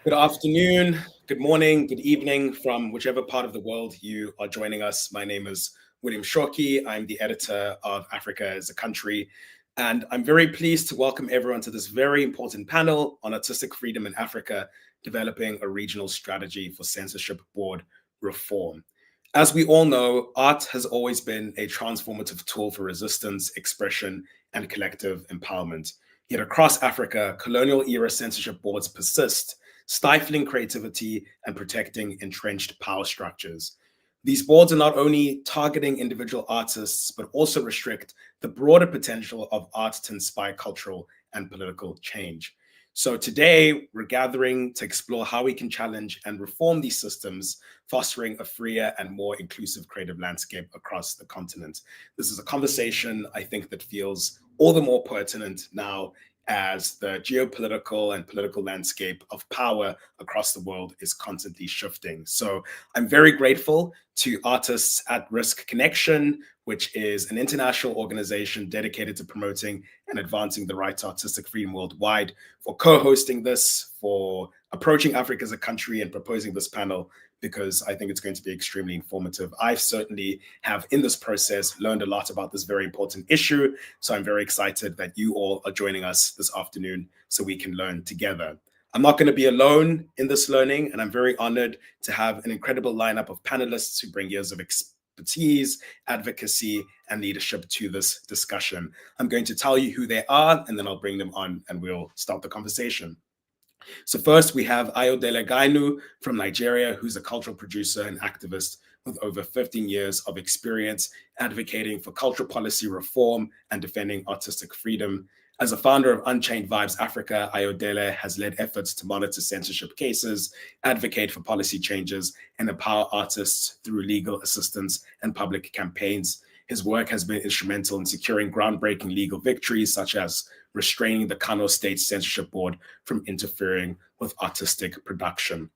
Good afternoon, good morning, good evening from whichever part of the world you are joining us. My name is William Shoki. I'm the editor of Africa as a Country, and I'm very pleased to welcome everyone to this very important panel on artistic freedom in Africa, developing a regional strategy for censorship board reform. As we all know, art has always been a transformative tool for resistance, expression, and collective empowerment. Yet across Africa, colonial-era censorship boards persist, stifling creativity and protecting entrenched power structures. These boards are not only targeting individual artists, but also restrict the broader potential of art to inspire cultural and political change. So today, we're gathering to explore how we can challenge and reform these systems, fostering a freer and more inclusive creative landscape across the continent. This is a conversation, I think, that feels all the more pertinent now as the geopolitical and political landscape of power across the world is constantly shifting. So I'm very grateful to Artists at Risk Connection, which is an international organization dedicated to promoting and advancing the right to artistic freedom worldwide, for co-hosting this, for approaching Africa as a country and proposing this panel, because I think it's going to be extremely informative. I certainly have, in this process, learned a lot about this very important issue. So I'm very excited that you all are joining us this afternoon so we can learn together. I'm not going to be alone in this learning, and I'm very honored to have an incredible lineup of panelists who bring years of expertise, advocacy, and leadership to this discussion. I'm going to tell you who they are, and then I'll bring them on and we'll start the conversation. So first, we have Ayodele Gainu from Nigeria, who's a cultural producer and activist with over 15 years of experience advocating for cultural policy reform and defending artistic freedom. As a founder of Unchained Vibes Africa, Ayodele has led efforts to monitor censorship cases, advocate for policy changes, and empower artists through legal assistance and public campaigns. His work has been instrumental in securing groundbreaking legal victories, such as restraining the Kano State Censorship Board from interfering with artistic production.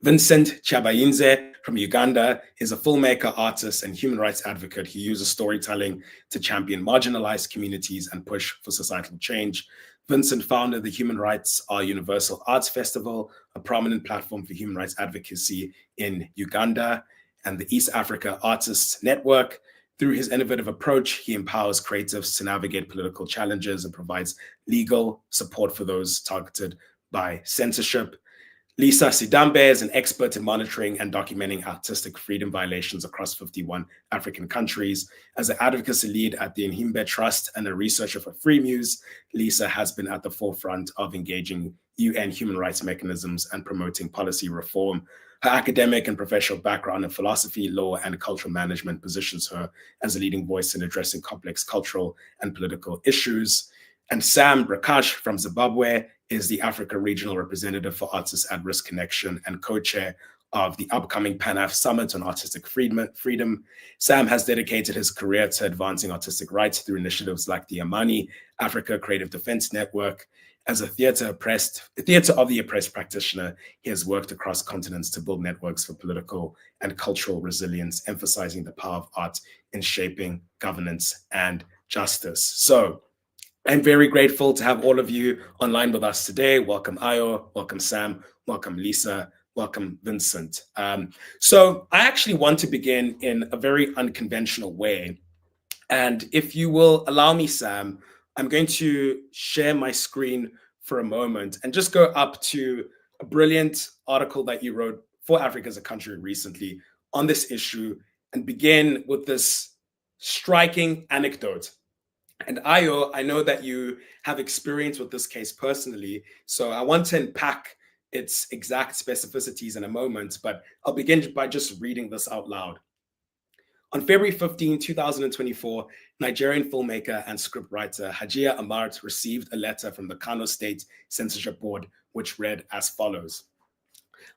Vincent Chabayinze from Uganda is a filmmaker, artist, and human rights advocate who uses storytelling to champion marginalized communities and push for societal change. Vincent founded the Human Rights Are Universal Arts Festival, a prominent platform for human rights advocacy in Uganda, and the East Africa Artists Network. Through his innovative approach, he empowers creatives to navigate political challenges and provides legal support for those targeted by censorship. Lisa Sidambe is an expert in monitoring and documenting artistic freedom violations across 51 African countries. As an advocacy lead at the Nhimbe Trust and a researcher for Free Muse, Lisa has been at the forefront of engaging UN human rights mechanisms and promoting policy reform. Her academic and professional background in philosophy, law, and cultural management positions her as a leading voice in addressing complex cultural and political issues. And Sam Brakash from Zimbabwe is the Africa Regional Representative for Artists at Risk Connection and co-chair of the upcoming Pan-Af Summit on Artistic Freedom. Sam has dedicated his career to advancing artistic rights through initiatives like the Amani Africa Creative Defense Network. As a theater of the oppressed practitioner, he has worked across continents to build networks for political and cultural resilience, emphasizing the power of art in shaping governance and justice. So I'm very grateful to have all of you online with us today. Welcome, Ayo. Welcome, Sam. Welcome, Lisa. Welcome, Vincent. So I actually want to begin in a very unconventional way. And if you will allow me, Sam, I'm going to share my screen for a moment and just go up to a brilliant article that you wrote for Africa as a Country recently on this issue and begin with this striking anecdote. And Ayo, I know that you have experience with this case personally, so I want to unpack its exact specificities in a moment, but I'll begin by just reading this out loud. On February 15, 2024, Nigerian filmmaker and scriptwriter Hajia Amart received a letter from the Kano State Censorship Board, which read as follows.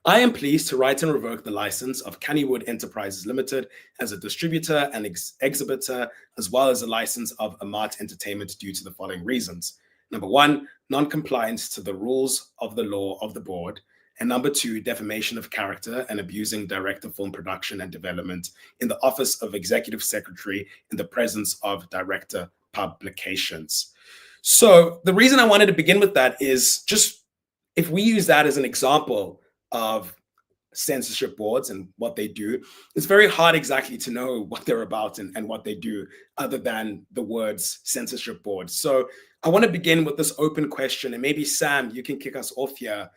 I am pleased to write and revoke the license of Kannywood Enterprises Limited as a distributor and exhibitor, as well as the license of Amart Entertainment due to the following reasons. Number one, non-compliance to the rules of the law of the board. And number two, defamation of character and abusing director film production and development in the office of executive secretary in the presence of director publications. So the reason I wanted to begin with that is just if we use that as an example of censorship boards and what they do, it's very hard exactly to know what they're about and what they do other than the words censorship board. So I want to begin with this open question, and maybe Sam, you can kick us off here.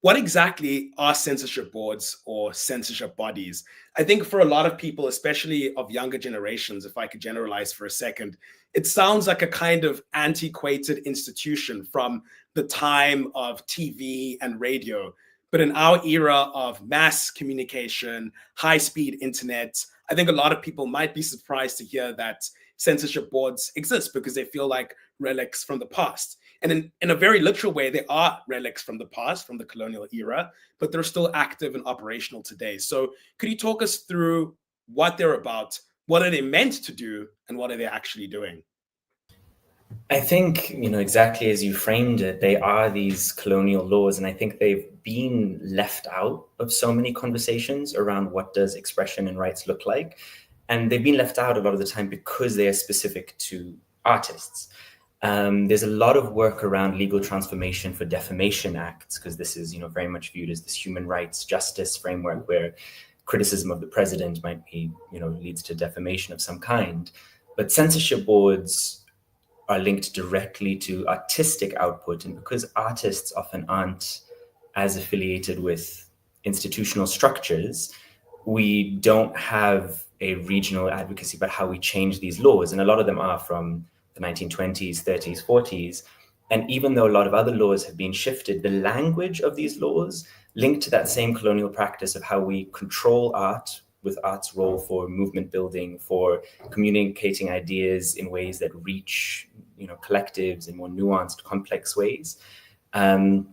What exactly are censorship boards or censorship bodies? I think for a lot of people, especially of younger generations, if I could generalize for a second, it sounds like a kind of antiquated institution from the time of TV and radio. But in our era of mass communication, high speed internet, I think a lot of people might be surprised to hear that censorship boards exist because they feel like relics from the past. And in a very literal way, they are relics from the past, from the colonial era, but they're still active and operational today. So could you talk us through what they're about? What are they meant to do? And what are they actually doing? I think, exactly as you framed it, they are these colonial laws, and I think they've been left out of so many conversations around what does expression and rights look like. And they've been left out a lot of the time because they are specific to artists. There's a lot of work around legal transformation for defamation acts, because this is, very much viewed as this human rights justice framework where criticism of the president might be, leads to defamation of some kind. But censorship boards are linked directly to artistic output. And because artists often aren't as affiliated with institutional structures, we don't have a regional advocacy about how we change these laws. And a lot of them are from the 1920s, 30s, 40s. And even though a lot of other laws have been shifted, the language of these laws linked to that same colonial practice of how we control art, with art's role for movement building, for communicating ideas in ways that reach, collectives in more nuanced, complex ways. And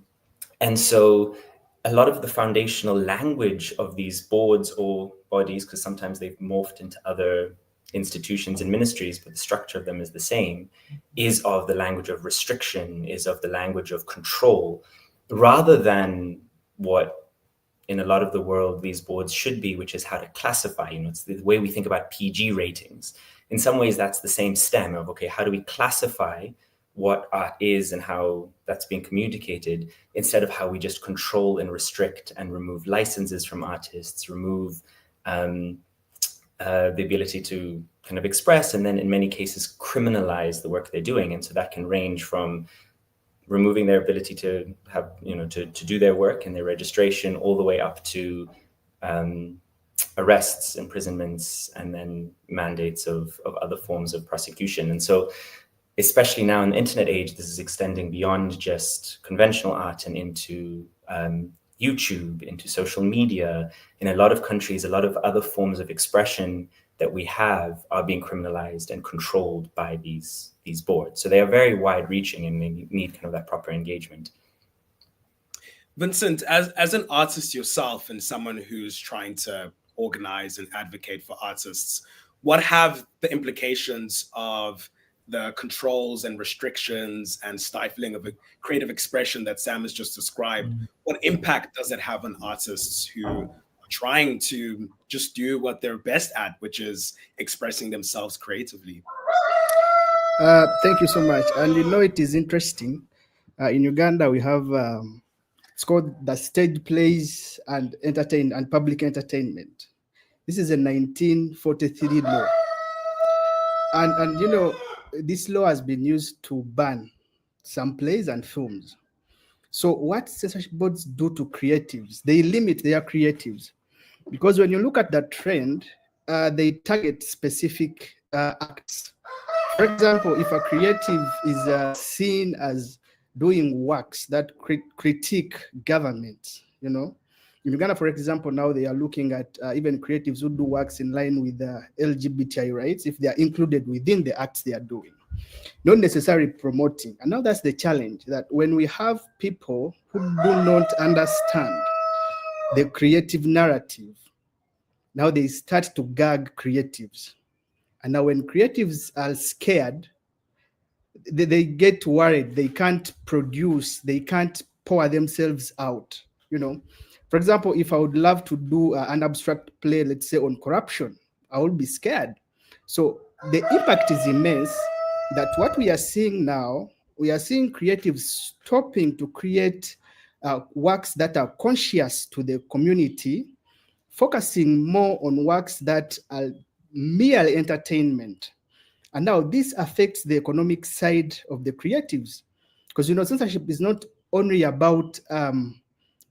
so a lot of the foundational language of these boards or bodies, because sometimes they've morphed into other institutions and ministries, but the structure of them is the same, is of the language of restriction, is of the language of control, rather than what in a lot of the world these boards should be, which is how to classify. It's the way we think about PG ratings. In some ways, that's the same stem of, okay, how do we classify what art is and how that's being communicated, instead of how we just control and restrict and remove licenses from artists, remove the ability to kind of express, and then in many cases criminalize the work they're doing. And so that can range from removing their ability to have, to do their work and their registration, all the way up to arrests, imprisonments, and then mandates of other forms of prosecution. And so, especially now in the internet age, this is extending beyond just conventional art and into YouTube, into social media. In a lot of countries, a lot of other forms of expression that we have are being criminalized and controlled by these boards. So they are very wide-reaching, and they need kind of that proper engagement. Vincent, as an artist yourself and someone who's trying to organize and advocate for artists, what have the implications of the controls and restrictions and stifling of a creative expression that Sam has just described? What impact does it have on artists who are trying to just do what they're best at, which is expressing themselves creatively? Thank you so much. And it is interesting. In Uganda, we have it's called the Stage Plays and Public Entertainment. This is a 1943 law, and this law has been used to ban some plays and films. So what censorship boards do to creatives? They limit their creatives, because when you look at that trend, they target specific acts. For example, if a creative is seen as doing works that critique government, in Uganda, for example, now they are looking at even creatives who do works in line with the LGBTI rights, if they are included within the acts they are doing, not necessarily promoting. And now that's the challenge, that when we have people who do not understand the creative narrative, now they start to gag creatives. And now when creatives are scared, they get worried. They can't produce. They can't pour themselves out. For example, if I would love to do an abstract play, let's say on corruption, I would be scared. So the impact is immense. That what we are seeing now, we are seeing creatives stopping to create works that are conscious to the community, focusing more on works that are mere entertainment. And now this affects the economic side of the creatives, because censorship is not only about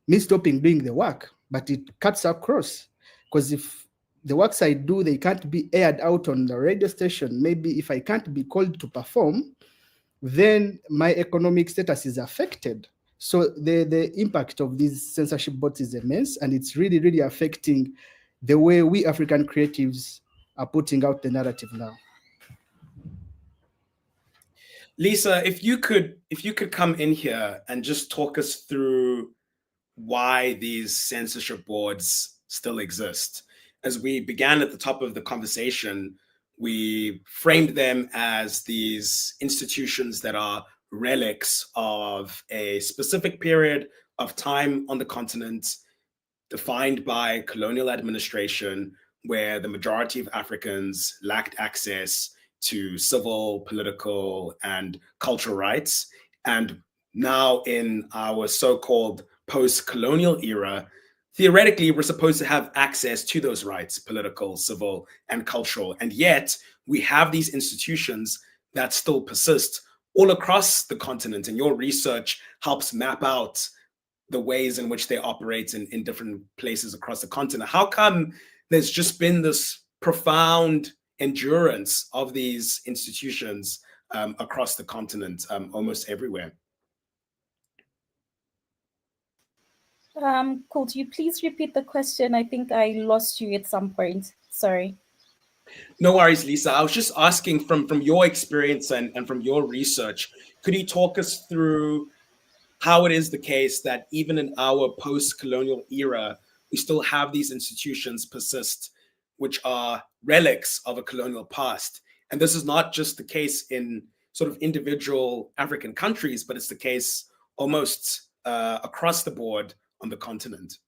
me stopping doing the work, but it cuts across. Because if the works I do, they can't be aired out on the radio station, maybe if I can't be called to perform, then my economic status is affected. So the impact of these censorship bots is immense, and it's really, really affecting the way we African creatives are putting out the narrative now. Lisa, if you could come in here and just talk us through why these censorship boards still exist. As we began at the top of the conversation, we framed them as these institutions that are relics of a specific period of time on the continent, defined by colonial administration, where the majority of Africans lacked access to civil, political, and cultural rights. And now, in our so called post colonial era, theoretically, we're supposed to have access to those rights, political, civil, and cultural. And yet, we have these institutions that still persist all across the continent. And your research helps map out the ways in which they operate in different places across the continent. How come there's just been this profound endurance of these institutions across the continent, almost everywhere? Could you please repeat the question? I think I lost you at some point. Sorry. No worries, Lisa. I was just asking from your experience and from your research, could you talk us through how it is the case that even in our post-colonial era, we still have these institutions persist, which are relics of a colonial past. And this is not just the case in sort of individual African countries, but it's the case almost across the board on the continent.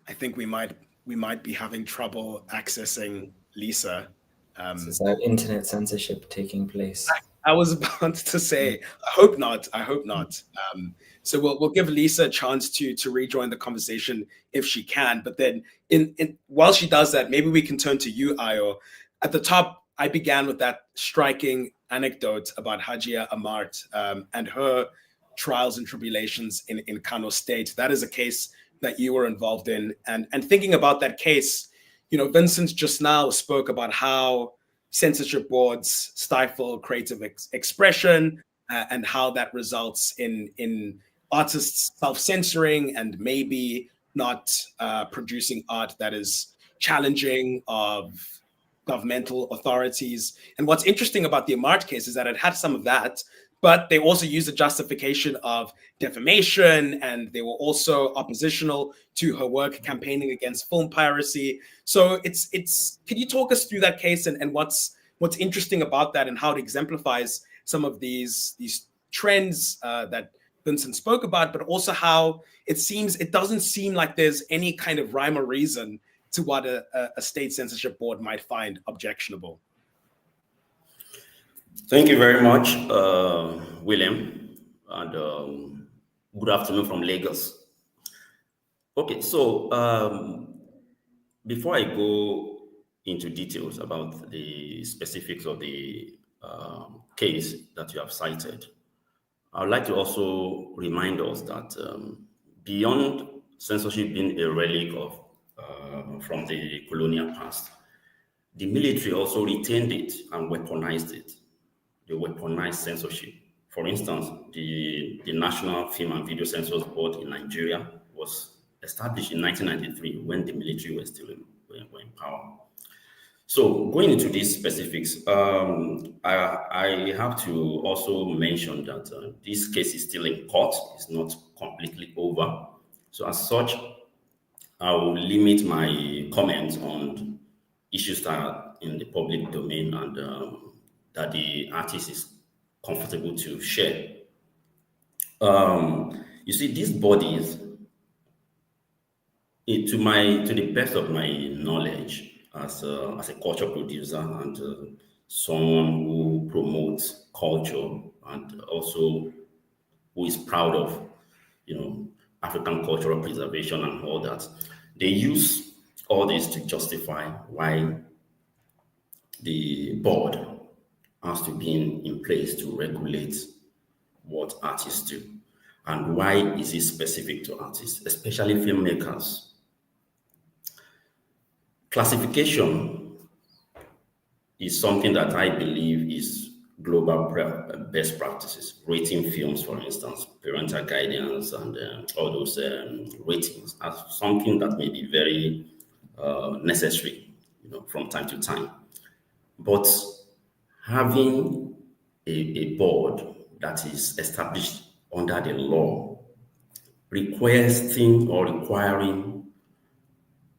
I think we might be having trouble accessing Lisa. Is that internet censorship taking place? I was about to say, I hope not. I hope not. So we'll give Lisa a chance to rejoin the conversation if she can. But then, while she does that, maybe we can turn to you, Ayo. At the top, I began with that striking anecdote about Hajia Amart and her trials and tribulations in Kano State. That is a case that you were involved in, and thinking about that case, Vincent just now spoke about how censorship boards stifle creative expression and how that results in artists self-censoring and maybe not producing art that is challenging of governmental authorities. And what's interesting about the Amart case is that it had some of that, but they also used a justification of defamation, and they were also oppositional to her work campaigning against film piracy. So can you talk us through that case and what's interesting about that and how it exemplifies some of these trends that Vincent spoke about, but also how it doesn't seem like there's any kind of rhyme or reason to what a state censorship board might find objectionable? Thank you very much, William, and good afternoon from Lagos. Okay, so before I go into details about the specifics of the case that you have cited, I would like to also remind us that beyond censorship being a relic of from the colonial past, the military also retained it and weaponized it. They weaponized censorship. For instance, the National Film and Video Censors Board in Nigeria was established in 1993 when the military were still were in power. So going into these specifics, I have to also mention that this case is still in court. It's not completely over. So as such, I will limit my comments on issues that are in the public domain and that the artist is comfortable to share. You see, these bodies To the best of my knowledge, as a culture producer and someone who promotes culture and also who is proud of, African cultural preservation and all that, they use all this to justify why the board has to be in place to regulate what artists do. And why is it specific to artists, especially filmmakers? Classification is something that I believe is global best practices. Rating films, for instance, parental guidance, and all those ratings are something that may be very necessary, from time to time. But having a board that is established under the law requiring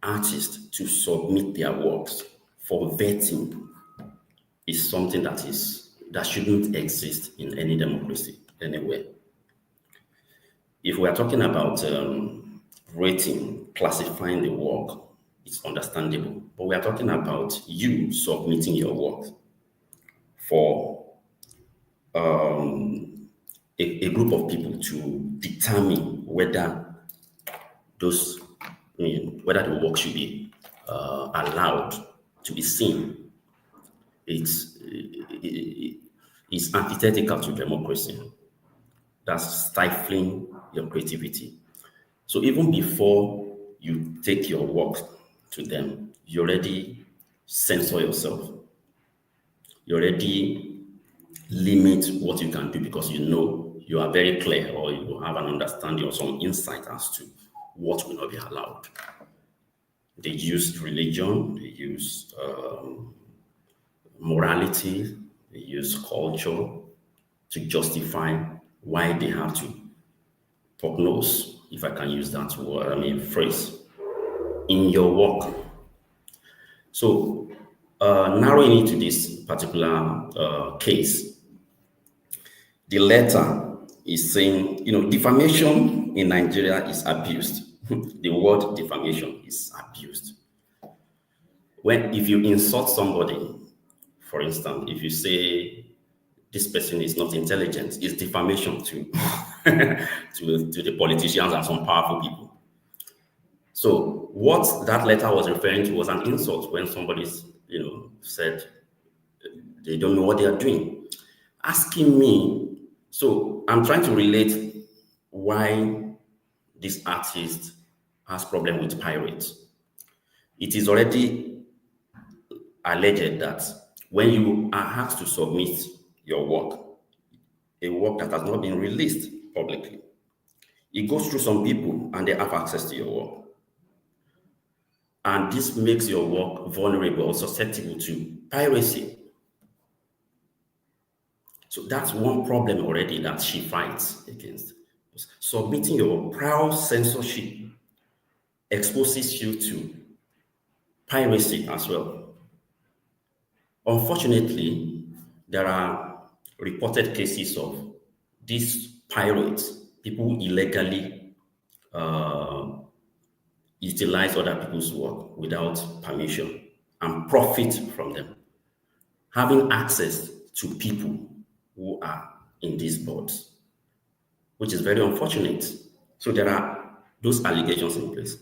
artists to submit their works for vetting is something that shouldn't exist in any democracy anywhere. If we are talking about rating, classifying the work, it's understandable. But we are talking about you submitting your work for a group of people to determine whether whether the work should be allowed to be seen. It's antithetical to democracy. That's stifling your creativity. So even before you take your work to them, you already censor yourself. You already limit what you can do because you are very clear, or you have an understanding or some insight as to what will not be allowed. They use religion, they use morality, they use culture to justify why they have to prognose, if I can use that word, phrase, in your work. So narrowing it to this particular case, the letter is saying, defamation in Nigeria is abused. The word defamation is abused. If you insult somebody, for instance, if you say this person is not intelligent, it's defamation to the politicians and some powerful people. So what that letter was referring to was an insult when somebody, said they don't know what they are doing. Asking me, so I'm trying to relate why this artist has problem with pirates. It is already alleged that when you are asked to submit your work, a work that has not been released publicly, it goes through some people and they have access to your work. And this makes your work vulnerable or susceptible to piracy. So that's one problem already that she fights against. Submitting your prior censorship exposes you to piracy as well. Unfortunately, there are reported cases of these pirates, people who illegally utilize other people's work without permission and profit from them, having access to people who are in these boards, which is very unfortunate. So there are those allegations in place.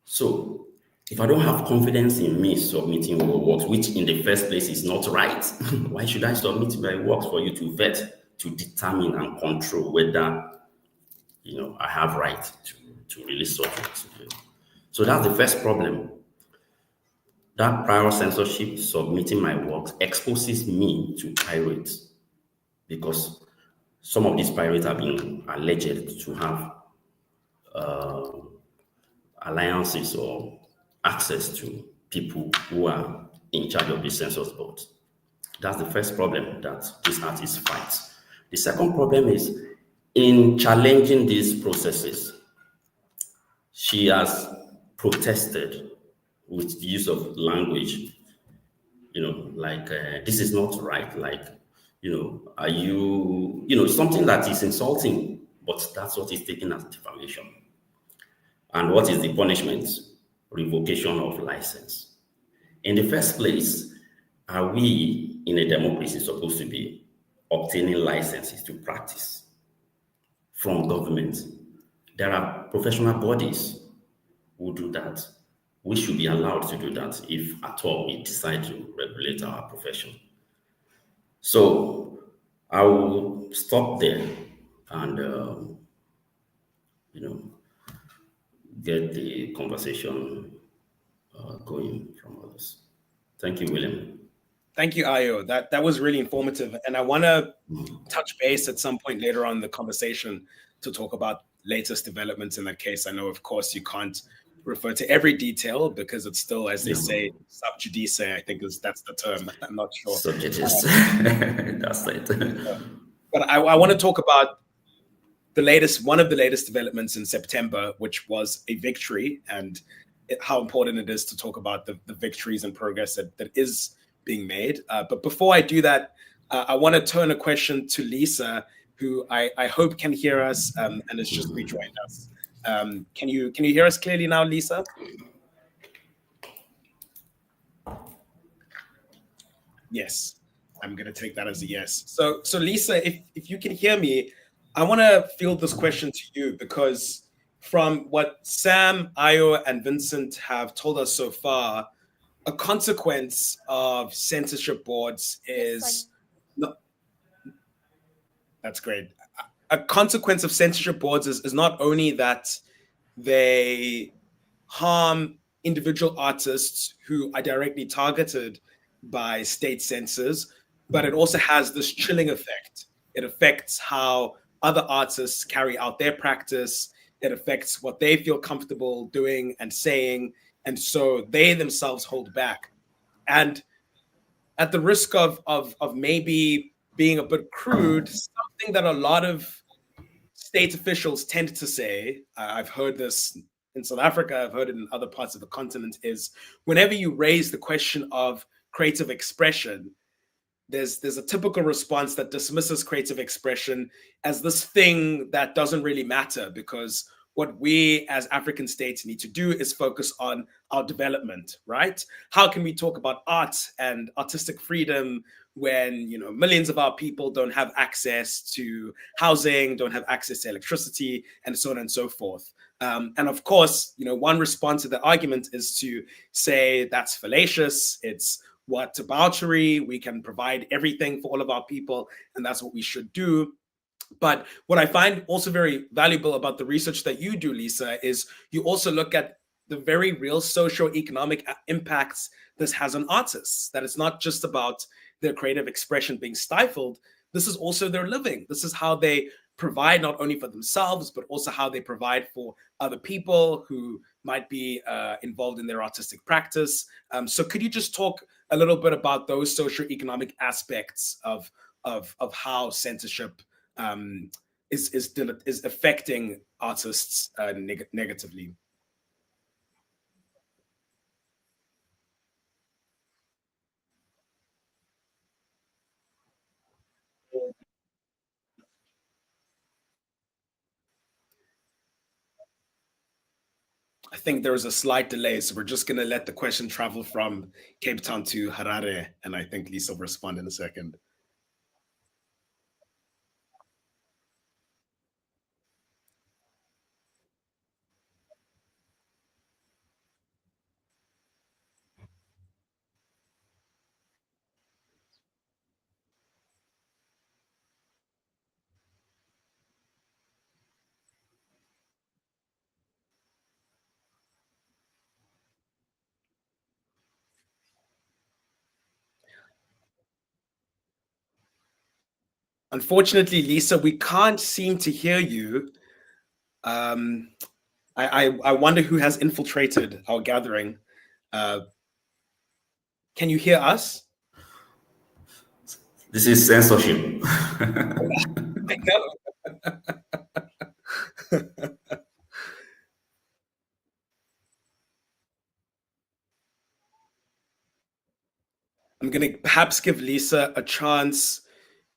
So if I don't have confidence in me submitting your works, which in the first place is not right, why should I submit my works for you to vet, to determine and control whether I have right to release such works? So that's the first problem. That prior censorship, submitting my works, exposes me to pirates, because some of these pirates have been alleged to have alliances or access to people who are in charge of the census board. That's the first problem that this artist fights. The second problem is in challenging these processes, she has protested with the use of language, this is not right, are you, something that is insulting, but that's what is taken as defamation. And what is the punishment? Revocation of license. In the first place, are we in a democracy supposed to be obtaining licenses to practice from government? There are professional bodies who do that. We should be allowed to do that if at all we decide to regulate our profession. So I will stop there and get the conversation going from others. Thank you, William. Thank you, Ayo. That was really informative. And I want to touch base at some point later on in the conversation to talk about latest developments in that case. I know, of course, you can't refer to every detail because it's still, as they say, sub judice, I think that's the term. I'm not sure. Sub judice. That's it. But I want to talk about one of the latest developments in September, which was a victory, and how important it is to talk about the victories and progress that is being made. But before I do that, I want to turn a question to Lisa, who I hope can hear us and has just rejoined us. Can you hear us clearly now, Lisa? Yes, I'm going to take that as a yes. So Lisa, if you can hear me, I want to field this question to you because from what Sam, Ayo, and Vincent have told us so far, a consequence of censorship boards is that's great. A consequence of censorship boards is not only that they harm individual artists who are directly targeted by state censors, but it also has this chilling effect. It affects how other artists carry out their practice. It affects what they feel comfortable doing and saying. And so they themselves hold back. And at the risk of maybe being a bit crude, something that a lot of state officials tend to say, I've heard this in South Africa, I've heard it in other parts of the continent, is whenever you raise the question of creative expression, there's a typical response that dismisses creative expression as this thing that doesn't really matter, because what we as African states need to do is focus on our development, right? How can we talk about art and artistic freedom when millions of our people don't have access to housing, don't have access to electricity, and so on and so forth? And of course, one response to the argument is to say that's fallacious. It's whataboutery. We can provide everything for all of our people, and that's what we should do. But what I find also very valuable about the research that you do, Lisa, is you also look at the very real socio-economic impacts this has on artists, that it's not just about their creative expression being stifled. This is also their living. This is how they provide not only for themselves, but also how they provide for other people who might be involved in their artistic practice. So could you just talk a little bit about those socio-economic aspects of how censorship is affecting artists negatively? I think there was a slight delay, so we're just going to let the question travel from Cape Town to Harare, and I think Lisa will respond in a second. Unfortunately, Lisa, we can't seem to hear you. I wonder who has infiltrated our gathering. Can you hear us? This is censorship. I know. I'm going to perhaps give Lisa a chance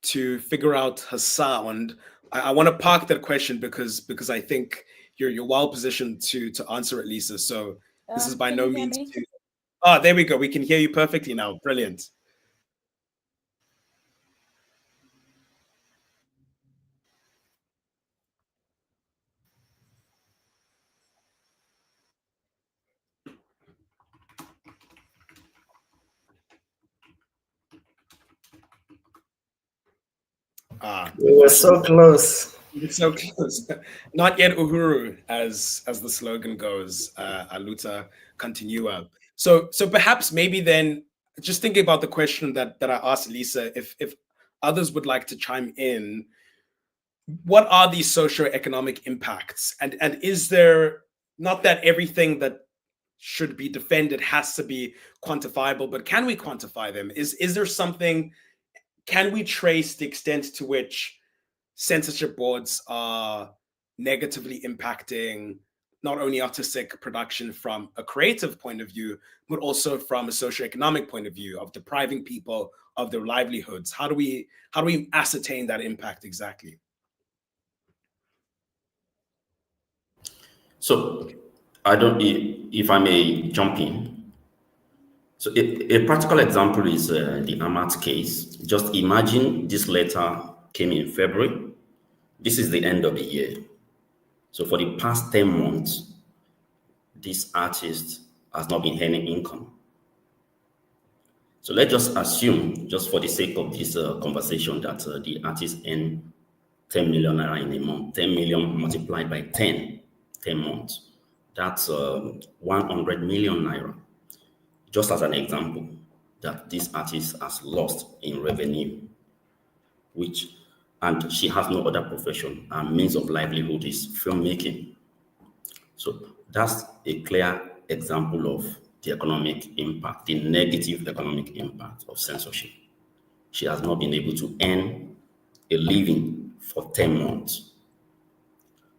to figure out her sound. I want to park that question because I think you're well positioned to answer it, Lisa. So this is by Can no you hear means me? there we go. We can hear you perfectly now. Brilliant. We were so close. It's so close. Not yet Uhuru, as the slogan goes, Aluta continua. So perhaps maybe then, just thinking about the question that I asked Lisa, if others would like to chime in, what are these socioeconomic impacts? And is there, not that everything that should be defended has to be quantifiable, but can we quantify them? Is there something, can we trace the extent to which censorship boards are negatively impacting not only artistic production from a creative point of view, but also from a socioeconomic point of view, of depriving people of their livelihoods? How do we ascertain that impact exactly? So I don't, if I may jump in. So a practical example is the Amat case. Just imagine this letter came in February. This is the end of the year. So for the past 10 months, this artist has not been earning income. So let's just assume, just for the sake of this conversation, that the artist earn 10 million naira in a month. 10 million multiplied by 10 months. That's 100 million naira. Just as an example, that this artist has lost in revenue, and she has no other profession. Her means of livelihood is filmmaking. So that's a clear example of the economic impact, the negative economic impact of censorship. She has not been able to earn a living for 10 months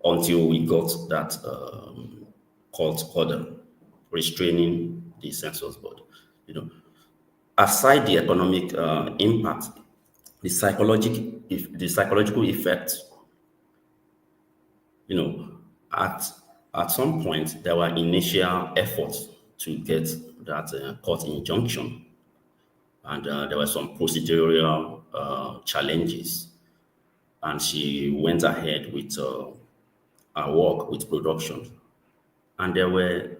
until we got that court order restraining the census board. Aside the economic impact, the psychological effect, at some point there were initial efforts to get that court injunction, and there were some procedural challenges, and she went ahead with her work with production, and there were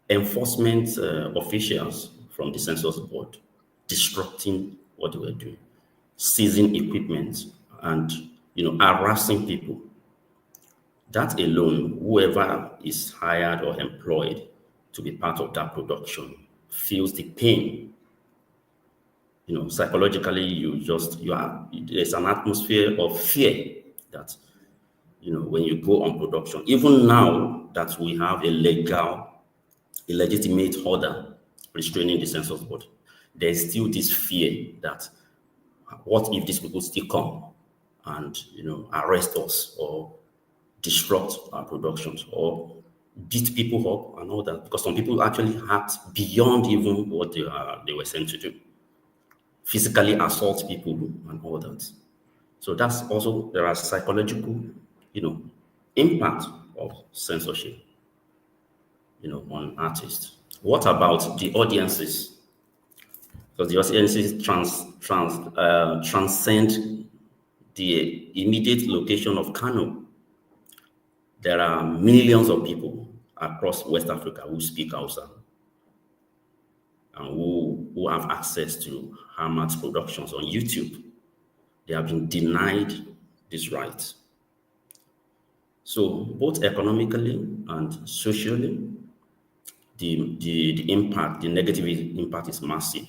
enforcement officials from the census board disrupting what they were doing, seizing equipment, and harassing people. That alone, whoever is hired or employed to be part of that production feels the pain. Psychologically, there's an atmosphere of fear that, when you go on production, even now that we have a legitimate order restraining the census board, there's still this fear that what if these people still come and arrest us or disrupt our productions or beat people up and all that, because some people actually act beyond even what they were sent to do, physically assault people and all that. So that's also, there are psychological impact of censorship on artists. What about the audiences? Because the audiences transcend the immediate location of Kano. There are millions of people across West Africa who speak Hausa and who have access to Hamat's productions on YouTube. They have been denied this right. So both economically and socially, the impact, the negative impact is massive.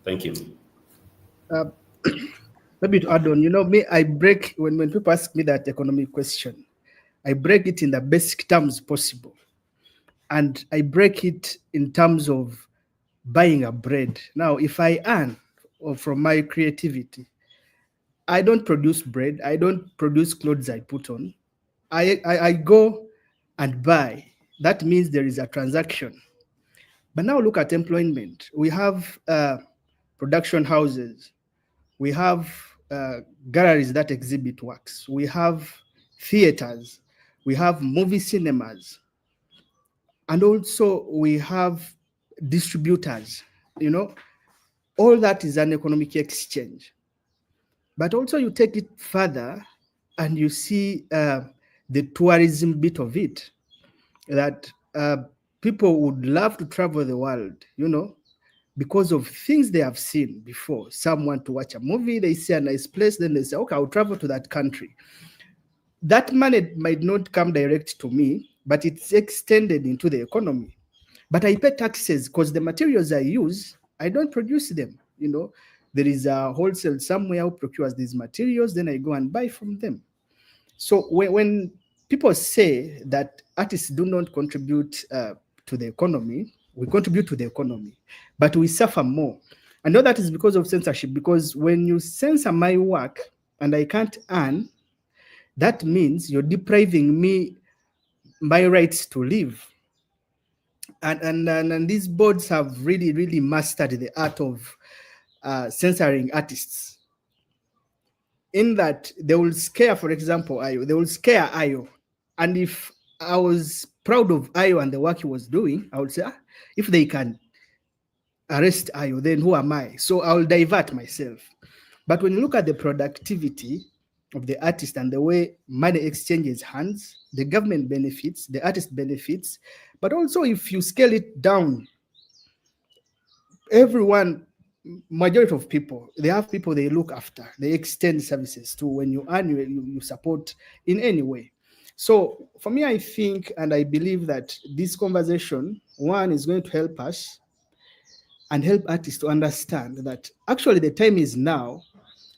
Thank you. Maybe to add on, me, I break, when people ask me that economic question, I break it in the basic terms possible. And I break it in terms of buying a bread. Now, if I earn from my creativity, I don't produce bread, I don't produce clothes I put on. I go and buy. That means there is a transaction. But now look at employment. We have production houses. We have galleries that exhibit works. We have theaters, we have movie cinemas, and also we have distributors. All that is an economic exchange. But also you take it further and you see the tourism bit of it, that people would love to travel the world, because of things they have seen before. Some want to watch a movie, they see a nice place, then they say, okay, I'll travel to that country. That money might not come direct to me, but it's extended into the economy. But I pay taxes because the materials I use, I don't produce them. There is a wholesale somewhere who procures these materials, then I go and buy from them. So when people say that artists do not contribute to the economy, we contribute to the economy, but we suffer more. I know that is because of censorship, because when you censor my work and I can't earn, that means you're depriving me my rights to live. And these boards have really, really mastered the art of censoring artists. In that they will scare, for example, Ayo. They will scare Ayo. And if I was proud of Ayo and the work he was doing, I would say, if they can arrest Ayo, then who am I? So I will divert myself. But when you look at the productivity of the artist and the way money exchanges hands, the government benefits, the artist benefits. But also if you scale it down, everyone, majority of people, they have people they look after, they extend services to. When you earn, you support in any way. So for me, I think and I believe that this conversation, one, is going to help us and help artists to understand that actually the time is now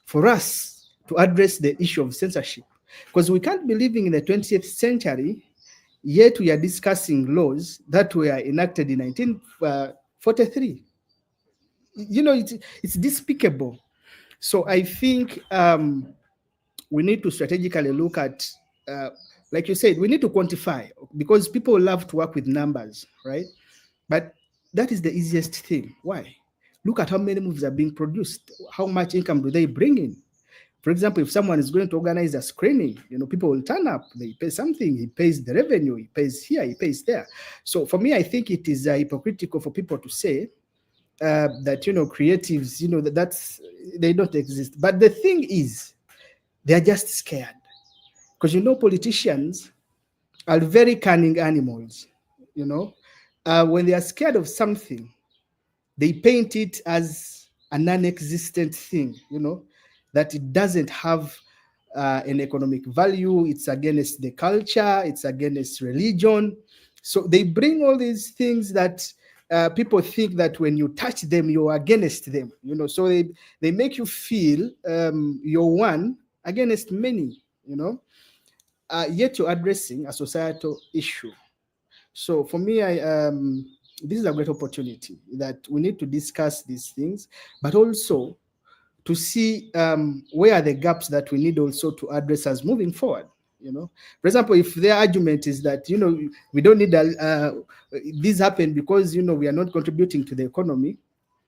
for us to address the issue of censorship, because we can't be living in the 20th century, yet we are discussing laws that were enacted in 1943. It's despicable. So I think we need to strategically look at, like you said, we need to quantify, because people love to work with numbers, right? But that is the easiest thing. Why? Look at how many movies are being produced. How much income do they bring in? For example, if someone is going to organize a screening, people will turn up, they pay something, he pays the revenue, he pays here, he pays there. So for me, I think it is hypocritical for people to say that, creatives, that's, they don't exist. But the thing is, they're just scared. Because, politicians are very cunning animals, when they are scared of something, they paint it as a non-existent thing, that it doesn't have an economic value, it's against the culture, it's against religion. So they bring all these things that people think that when you touch them, you're against them, so they make you feel you're one against many, yet you're addressing a societal issue. So for me, this is a great opportunity that we need to discuss these things, but also to see where are the gaps that we need also to address as moving forward. For example, if their argument is that we don't need this happen because we are not contributing to the economy,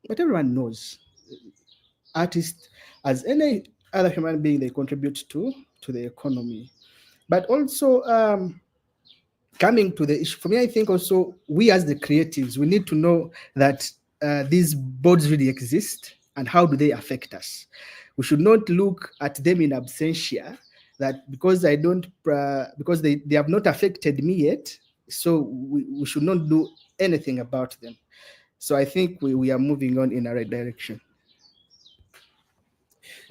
but everyone knows artists, as any other human being, they contribute to the economy. But also coming to the issue, for me, I think also we as the creatives, we need to know that these boards really exist and how do they affect us. We should not look at them in absentia, that because I don't, because they have not affected me yet, so we should not do anything about them. So I think we are moving on in the right direction.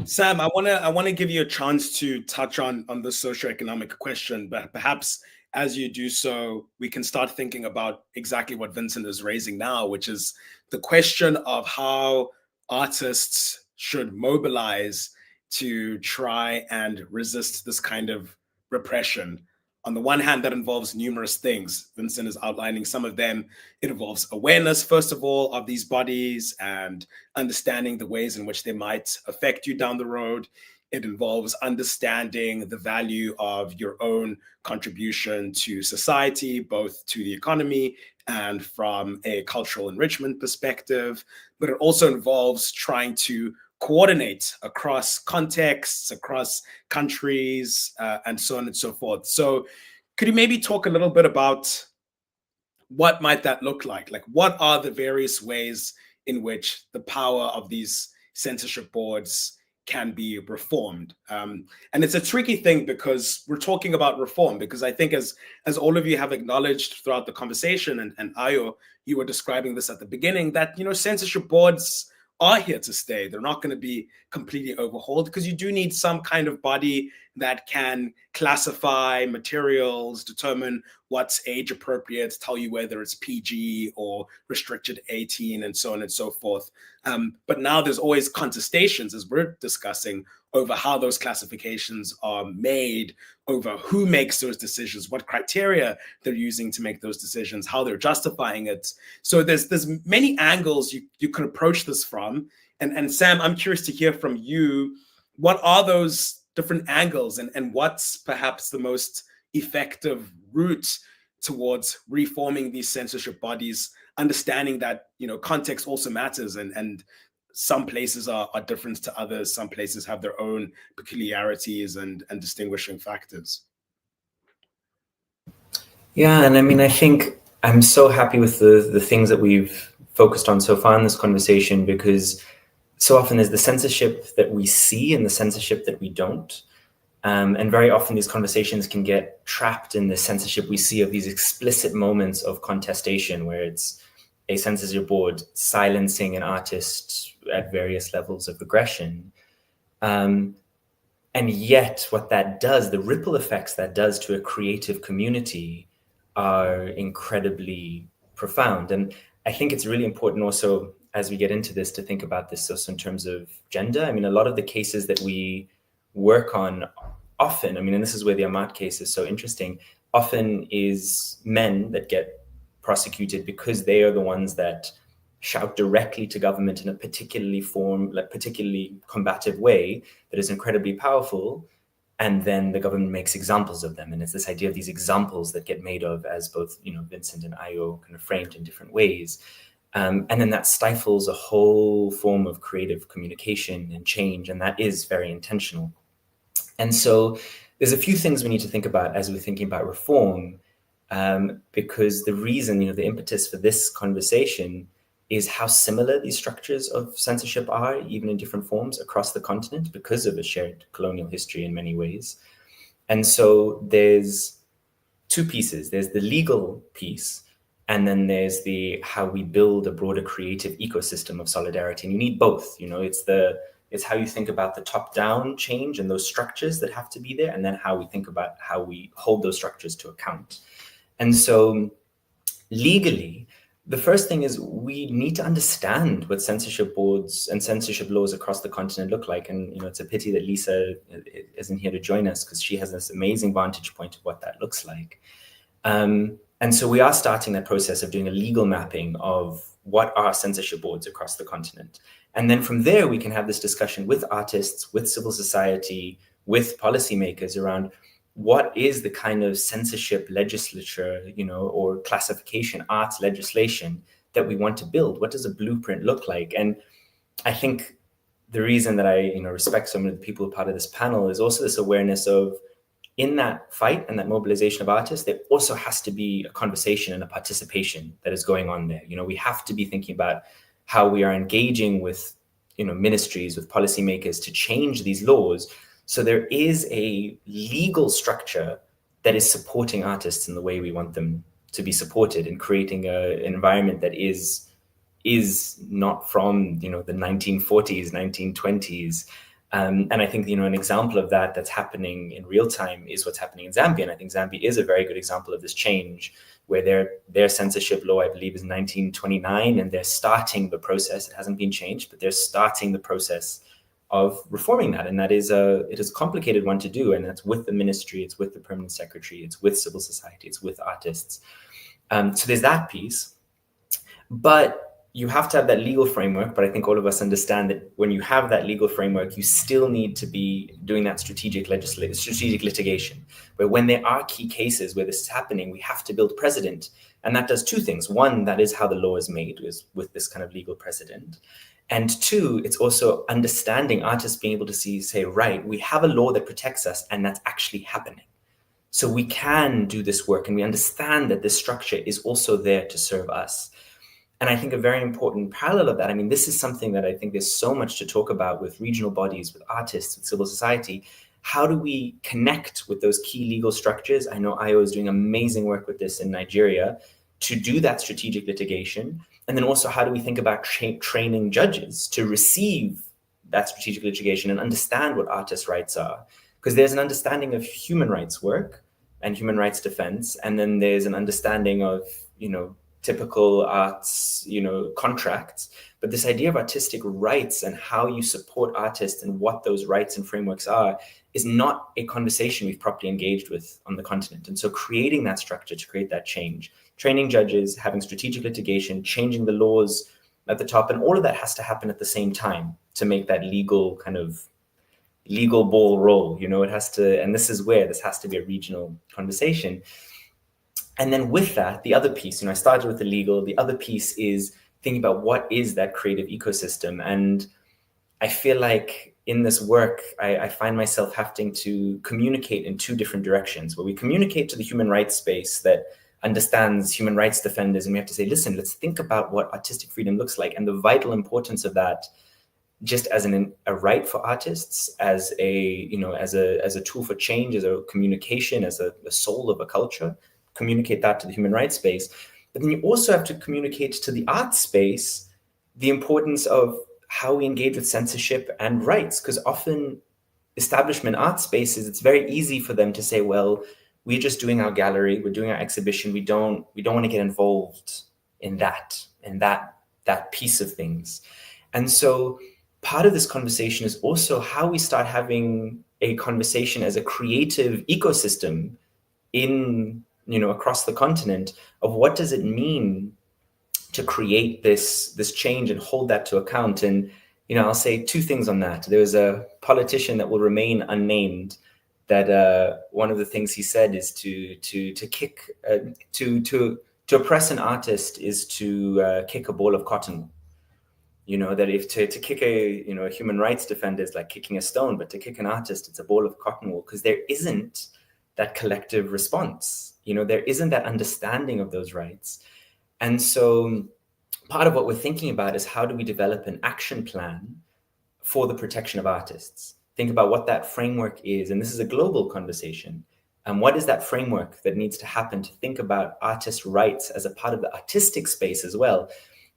Sam, I want to give you a chance to touch on the socioeconomic question, but perhaps as you do so, we can start thinking about exactly what Vincent is raising now, which is the question of how artists should mobilize to try and resist this kind of repression. On the one hand, that involves numerous things. Vincent is outlining some of them. It involves awareness, first of all, of these bodies and understanding the ways in which they might affect you down the road. It involves understanding the value of your own contribution to society, both to the economy and from a cultural enrichment perspective. But it also involves trying to coordinate across contexts, across countries, and so on and so forth. So could you maybe talk a little bit about what might that look like? Like, what are the various ways in which the power of these censorship boards can be reformed? And it's a tricky thing because we're talking about reform, because I think as all of you have acknowledged throughout the conversation, and Ayo, you were describing this at the beginning, that, censorship boards are here to stay. They're not going to be completely overhauled, because you do need some kind of body that can classify materials, determine what's age appropriate, tell you whether it's PG or restricted 18, and so on and so forth. But now there's always contestations, as we're discussing, over how those classifications are made, over who makes those decisions, what criteria they're using to make those decisions, how they're justifying it. So there's many angles you could approach this from. And Sam, I'm curious to hear from you, what are those different angles, and what's perhaps the most effective route towards reforming these censorship bodies, understanding that, context also matters, and some places are different to others. Some places have their own peculiarities and distinguishing factors. Yeah, and I mean, I think I'm so happy with the things that we've focused on so far in this conversation, because so often there's the censorship that we see and the censorship that we don't. And very often these conversations can get trapped in the censorship we see of these explicit moments of contestation, where it's a censorship board silencing an artist at various levels of aggression. And yet what that does, the ripple effects that does to a creative community, are incredibly profound. And I think it's really important also, as we get into this, to think about this also in terms of gender. I mean, a lot of the cases that we work on often, I mean, and this is where the Amat case is so interesting, often is men that get prosecuted because they are the ones that shout directly to government in a particularly combative way that is incredibly powerful. And then the government makes examples of them. And it's this idea of these examples that get made of, as both, Vincent and Ayo kind of framed in different ways. And then that stifles a whole form of creative communication and change. And that is very intentional. And so there's a few things we need to think about as we're thinking about reform, because the reason, the impetus for this conversation is how similar these structures of censorship are, even in different forms across the continent, because of a shared colonial history in many ways. And so there's two pieces. There's the legal piece, and then there's the how we build a broader creative ecosystem of solidarity. And you need both. It's how you think about the top-down change and those structures that have to be there, and then how we think about how we hold those structures to account. And so legally, the first thing is we need to understand what censorship boards and censorship laws across the continent look like. And, it's a pity that Lisa isn't here to join us, because she has this amazing vantage point of what that looks like. And so we are starting that process of doing a legal mapping of what are censorship boards across the continent. And then from there, we can have this discussion with artists, with civil society, with policymakers around what is the kind of censorship legislature, or classification arts legislation that we want to build? What does a blueprint look like? And I think the reason that I, respect so many of the people who are part of this panel is also this awareness of, in that fight and that mobilization of artists, there also has to be a conversation and a participation that is going on there. We have to be thinking about how we are engaging with, ministries, with policymakers to change these laws. So there is a legal structure that is supporting artists in the way we want them to be supported, and creating an environment that is not from, the 1940s, 1920s. And I think, an example of that's happening in real time is what's happening in Zambia. And I think Zambia is a very good example of this change, where their censorship law, I believe, is 1929, and they're starting the process. It hasn't been changed, but they're starting the process of reforming that. And it is a complicated one to do. And that's with the ministry, it's with the permanent secretary, it's with civil society, it's with artists. So there's that piece. But you have to have that legal framework. But I think all of us understand that when you have that legal framework, you still need to be doing that strategic litigation, where when there are key cases where this is happening, we have to build precedent. And that does two things. One, that is how the law is made, is with this kind of legal precedent. And two, it's also understanding, artists being able to say, right, we have a law that protects us, and that's actually happening. So we can do this work, and we understand that this structure is also there to serve us. And I think a very important parallel of that, I mean, this is something that I think there's so much to talk about with regional bodies, with artists, with civil society. How do we connect with those key legal structures? I know IO is doing amazing work with this in Nigeria to do that strategic litigation. And then also, how do we think about training judges to receive that strategic litigation and understand what artists' rights are? Because there's an understanding of human rights work and human rights defense, and then there's an understanding of, typical arts, contracts. But this idea of artistic rights and how you support artists and what those rights and frameworks are is not a conversation we've properly engaged with on the continent. And so creating that structure to create that change, training judges, having strategic litigation, changing the laws at the top, and all of that has to happen at the same time to make that legal ball roll. It has to, and this is where this has to be a regional conversation. And then with that, the other piece, I started with the legal, the other piece is thinking about what is that creative ecosystem. And I feel like in this work, I find myself having to communicate in two different directions, where we communicate to the human rights space that understands human rights defenders, and we have to say, listen, let's think about what artistic freedom looks like and the vital importance of that, just as a right for artists, as a tool for change, as a communication, as a soul of a culture. Communicate that to the human rights space. But then you also have to communicate to the art space the importance of how we engage with censorship and rights, because often establishment art spaces, it's very easy for them to say, well, we're just doing our gallery, we're doing our exhibition, we don't want to get involved in that piece of things. And so part of this conversation is also how we start having a conversation as a creative ecosystem in across the continent of what does it mean to create this change and hold that to account. And I'll say two things on that. There was a politician that will remain unnamed that one of the things he said is to oppress an artist is to kick a ball of cotton. That if to kick a human rights defender is like kicking a stone, but to kick an artist, it's a ball of cotton wool, because there isn't that collective response. There isn't that understanding of those rights. And so part of what we're thinking about is how do we develop an action plan for the protection of artists? Think about what that framework is. And this is a global conversation. And what is that framework that needs to happen to think about artists' rights as a part of the artistic space as well?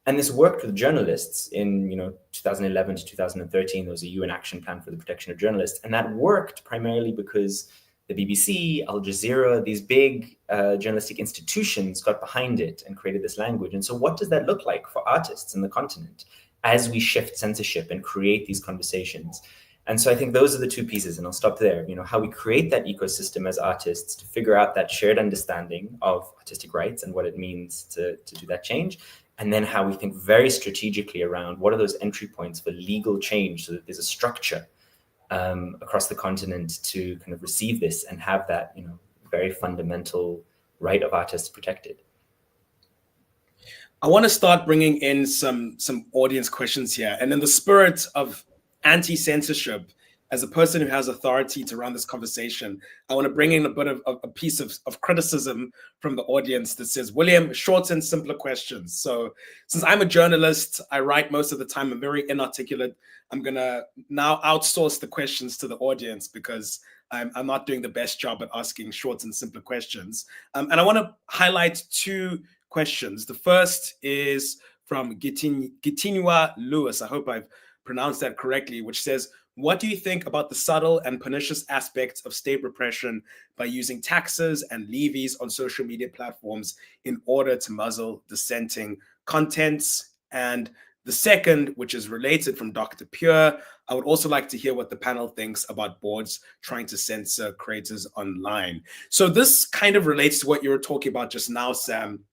And this worked with journalists in 2011 to 2013. There was a UN action plan for the protection of journalists. And that worked primarily because the BBC, Al Jazeera, these big journalistic institutions got behind it and created this language. And so what does that look like for artists in the continent as we shift censorship and create these conversations? And so I think those are the two pieces, and I'll stop there. How we create that ecosystem as artists to figure out that shared understanding of artistic rights and what it means to do that change. And then how we think very strategically around what are those entry points for legal change so that there's a structure across the continent to kind of receive this and have that, very fundamental right of artists protected. I want to start bringing in some audience questions here. And in the spirit of anti-censorship, as a person who has authority to run this conversation, I want to bring in a bit of a piece of criticism from the audience that says, William, short and simpler questions. So since I'm a journalist, I write most of the time, I'm very inarticulate. I'm going to now outsource the questions to the audience because I'm not doing the best job at asking short and simpler questions. And I want to highlight two questions. The first is from Gitinua Lewis. I hope I've pronounced that correctly, which says, what do you think about the subtle and pernicious aspects of state repression by using taxes and levies on social media platforms in order to muzzle dissenting contents? And the second, which is related, from Dr. Pure, I would also like to hear what the panel thinks about boards trying to censor creators online. So this kind of relates to what you were talking about just now, Sam.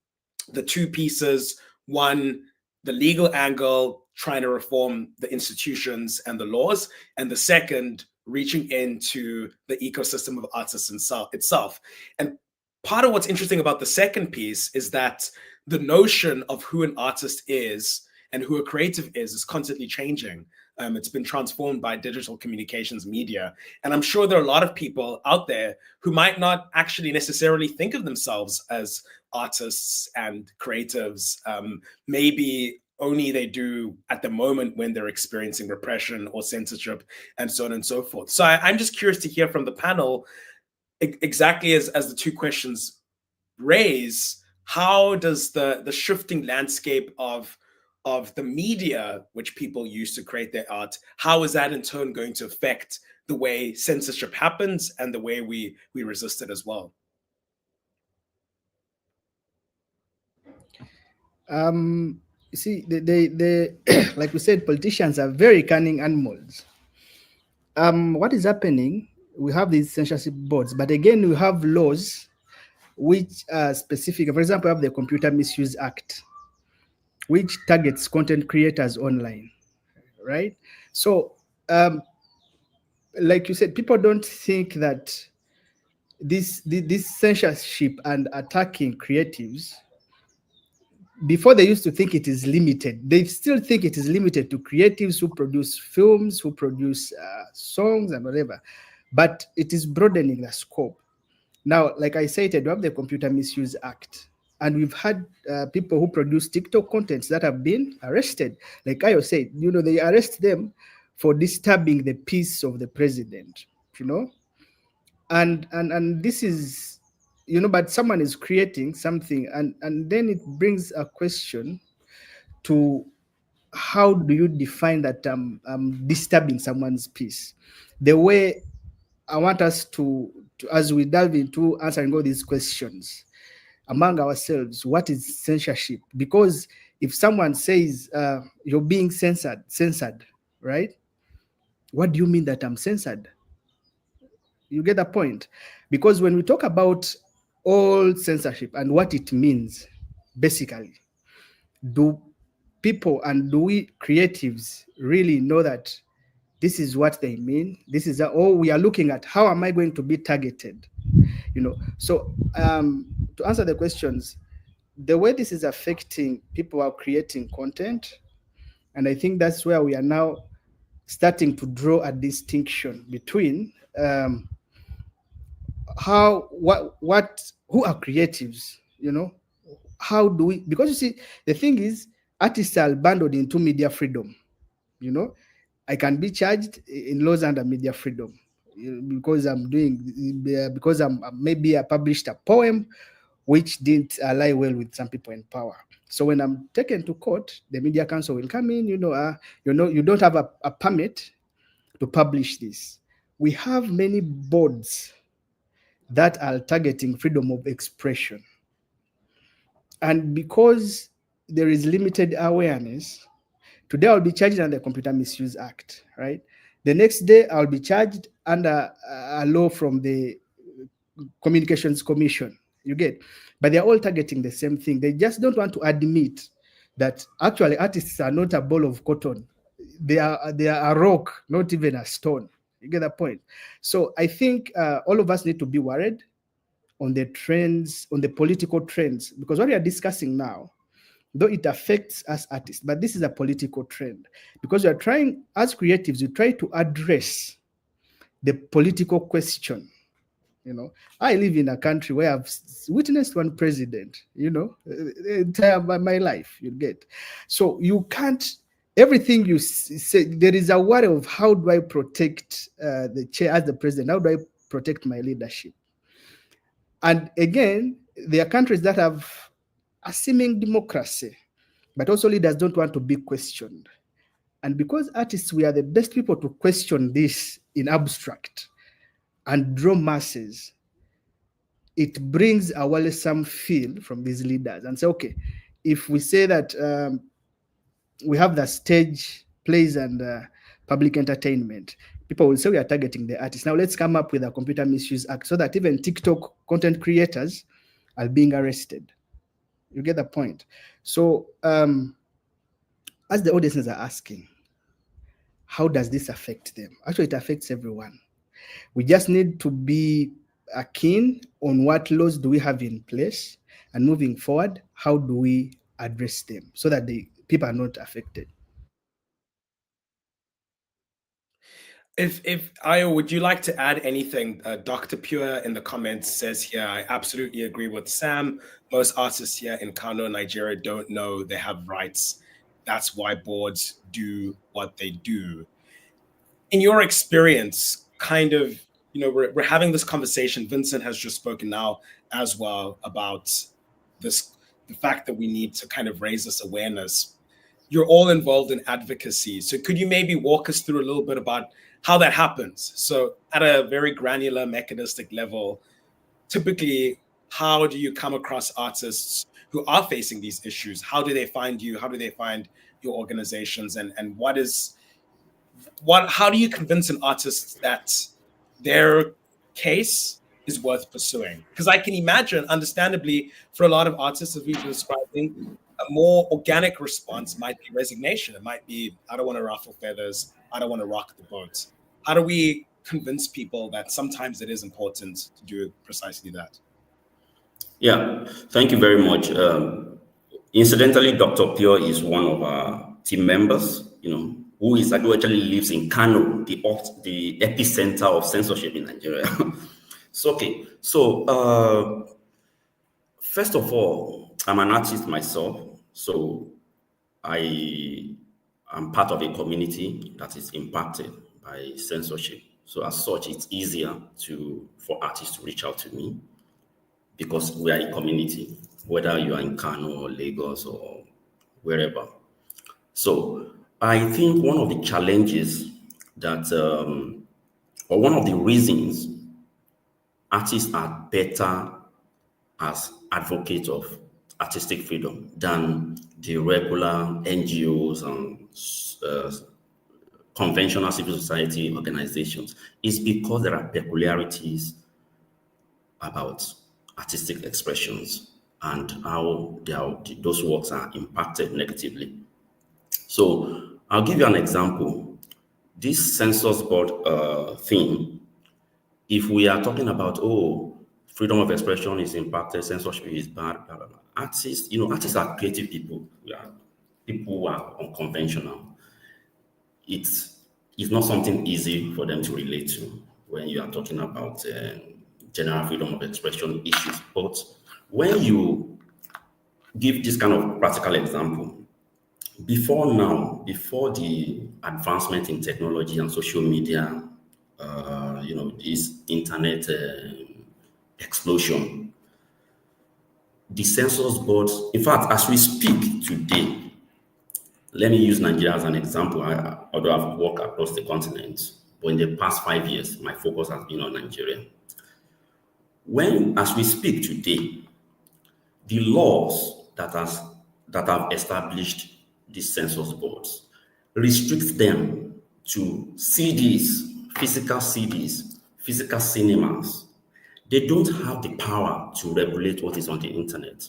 The two pieces, one, the legal angle, trying to reform the institutions and the laws, and the second, reaching into the ecosystem of artists itself. And part of what's interesting about the second piece is that the notion of who an artist is and who a creative is constantly changing. It's been transformed by digital communications media. And I'm sure there are a lot of people out there who might not actually necessarily think of themselves as artists and creatives. Maybe only they do at the moment when they're experiencing repression or censorship and so on and so forth. So I'm just curious to hear from the panel, exactly as the two questions raise, how does the shifting landscape of the media which people use to create their art, how is that in turn going to affect the way censorship happens and the way we resist it as well? You see, they like we said, politicians are very cunning animals. What is happening? We have these censorship boards, but again, we have laws which are specific. For example, we have the Computer Misuse Act, which targets content creators online, right? So, like you said, people don't think that this censorship and attacking creatives, before they used to think it is limited. They still think it is limited to creatives who produce films, who produce songs and whatever, but it is broadening the scope. Now, like I said, we have the Computer Misuse Act, and we've had people who produce TikTok contents that have been arrested. Like I said, they arrest them for disturbing the peace of the president, and this is, but someone is creating something, and then it brings a question to how do you define that disturbing someone's peace? The way I want us to as we delve into answering all these questions among ourselves, what is censorship? Because if someone says you're being censored, right? What do you mean that I'm censored? You get the point? Because when we talk about all censorship and what it means, basically, do people and do we creatives really know that this is what they mean? This is all we are looking at. How am I going to be targeted? So to answer the questions, the way this is affecting people who are creating content, and I think that's where we are now starting to draw a distinction between who are creatives, how do we, because you see, the thing is, artists are bundled into media freedom. I can be charged in laws under media freedom because maybe I published a poem which didn't lie well with some people in power. So when I'm taken to court, the media council will come in, you don't have a permit to publish this. We have many boards that are targeting freedom of expression. And because there is limited awareness, today I'll be charged under the Computer Misuse Act, right? The next day I'll be charged under a law from the Communications Commission, you get? But they're all targeting the same thing. They just don't want to admit that actually artists are not a ball of cotton. They are a rock, not even a stone. You get the point? So I think all of us need to be worried on the trends, on the political trends, because what we are discussing now, though it affects us artists, but this is a political trend, because we are trying, as creatives, we try to address the political question. I live in a country where I've witnessed one president, the entire my life, you get. So you can't, everything you say, there is a worry of how do I protect the chair as the president? How do I protect my leadership? And again, there are countries that have a seeming democracy, but also leaders don't want to be questioned. And because artists, we are the best people to question this in abstract and draw masses, it brings a worrisome feel from these leaders and say, okay, if we say that we have the stage plays and public entertainment, people will say we are targeting the artists. Now let's come up with a Computer Misuse Act so that even TikTok content creators are being arrested. You get the point? So as the audiences are asking, how does this affect them? Actually, it affects everyone. We just need to be keen on what laws do we have in place, and moving forward, how do we address them so that people are not affected. If Ayo, would you like to add anything? Dr. Pure in the comments says here, I absolutely agree with Sam. Most artists here in Kano, Nigeria don't know they have rights. That's why boards do what they do. In your experience, kind of, we're having this conversation. Vincent has just spoken now as well about the fact that we need to kind of raise this awareness. You're all involved in advocacy. So could you maybe walk us through a little bit about how that happens? So at a very granular mechanistic level, typically, how do you come across artists who are facing these issues? How do they find you? How do they find your organizations? And how do you convince an artist that their case is worth pursuing? Because I can imagine, understandably, for a lot of artists, as we've been describing, a more organic response might be resignation. It might be, I don't want to ruffle feathers. I don't want to rock the boat. How do we convince people that sometimes it is important to do precisely that? Yeah, thank you very much. Incidentally, Dr. Pure is one of our team members, who actually lives in Kano, the epicenter of censorship in Nigeria. So, first of all, I'm an artist myself, so I am part of a community that is impacted by censorship. So as such, it's easier for artists to reach out to me because we are a community, whether you are in Kano or Lagos or wherever. So I think one of the challenges that, or one of the reasons artists are better as advocates of artistic freedom than the regular NGOs and conventional civil society organizations is because there are peculiarities about artistic expressions and how those works are impacted negatively. So I'll give you an example. This census board thing, if we are talking about, freedom of expression is impacted, censorship is bad, blah, blah, blah. Artists are creative people. People who are unconventional. It's not something easy for them to relate to when you are talking about general freedom of expression issues. But when you give this kind of practical example, before the advancement in technology and social media, this internet explosion, the census board, in fact, as we speak today, let me use Nigeria as an example. Although I've worked across the continent, but in the past 5 years, my focus has been on Nigeria. As we speak today, the laws that have established these census boards restrict them to CDs, physical cinemas. They don't have the power to regulate what is on the internet.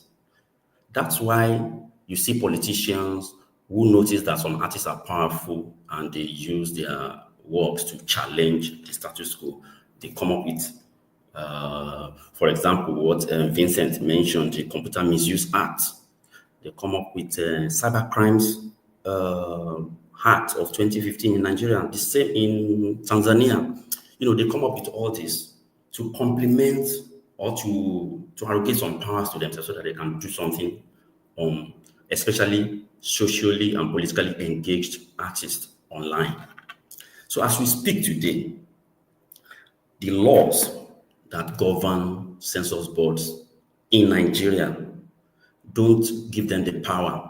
That's why you see politicians who notice that some artists are powerful and they use their works to challenge the status quo. They come up with, for example, what Vincent mentioned, the Computer Misuse Act. They come up with Cyber Crimes Act of 2015 in Nigeria, the same in Tanzania. They come up with all this to complement or to arrogate some powers to themselves so that they can do something especially socially and politically engaged artists online. So as we speak today, the laws that govern census boards in Nigeria don't give them the power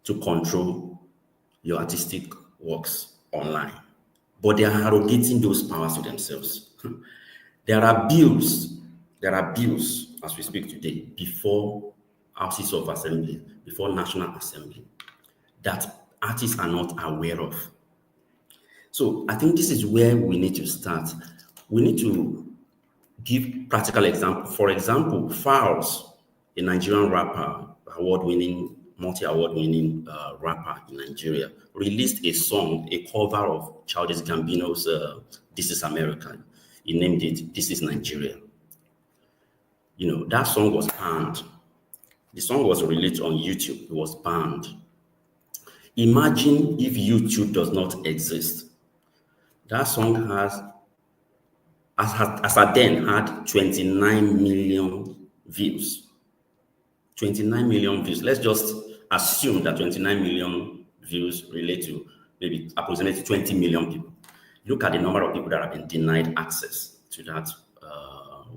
to control your artistic works online. But they are arrogating those powers to themselves. There are bills as we speak today before houses of assembly, before National Assembly, that artists are not aware of. So I think this is where we need to start. We need to give practical example. For example, Falz, a Nigerian rapper, multi-award winning rapper in Nigeria, released a song, a cover of Childish Gambino's This Is America. He named it This Is Nigeria. That song was banned. The song was released on YouTube. It was banned. Imagine if YouTube does not exist. That song has as at then had 29 million views. 29 million views. Let's just assume that 29 million views relate to maybe approximately 20 million people. Look at the number of people that have been denied access to that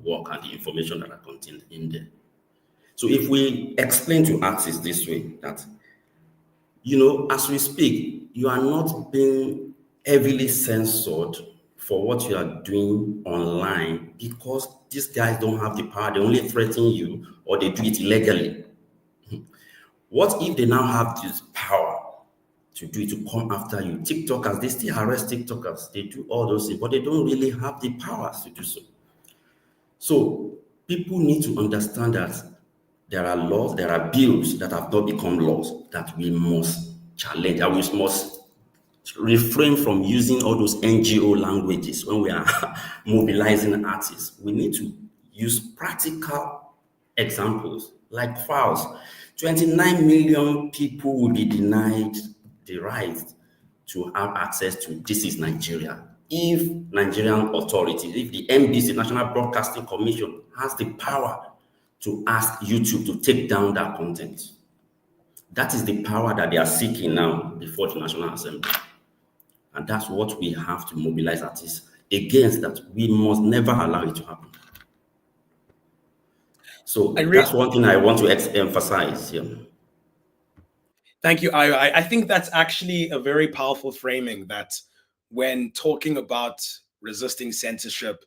work and the information that are contained in there. So if we explain to artists this way, that, as we speak, you are not being heavily censored for what you are doing online because these guys don't have the power. They only threaten you or they do it illegally. What if they now have this power to do it, to come after you? TikTokers, they still arrest TikTokers. They do all those things, but they don't really have the powers to do so. So people need to understand that there are laws, there are bills that have not become laws that we must challenge, that we must refrain from using all those NGO languages when we are mobilizing artists. We need to use practical examples like files. 29 million people will be denied the right to have access to This Is Nigeria. If Nigerian authorities, if the NBC, National Broadcasting Commission, has the power to ask YouTube to take down that content, that is the power that they are seeking now before the National Assembly. And that's what we have to mobilize artists against, that we must never allow it to happen. So that's one thing I want to emphasize here. Thank you, Ayo. I think that's actually a very powerful framing, that when talking about resisting censorship,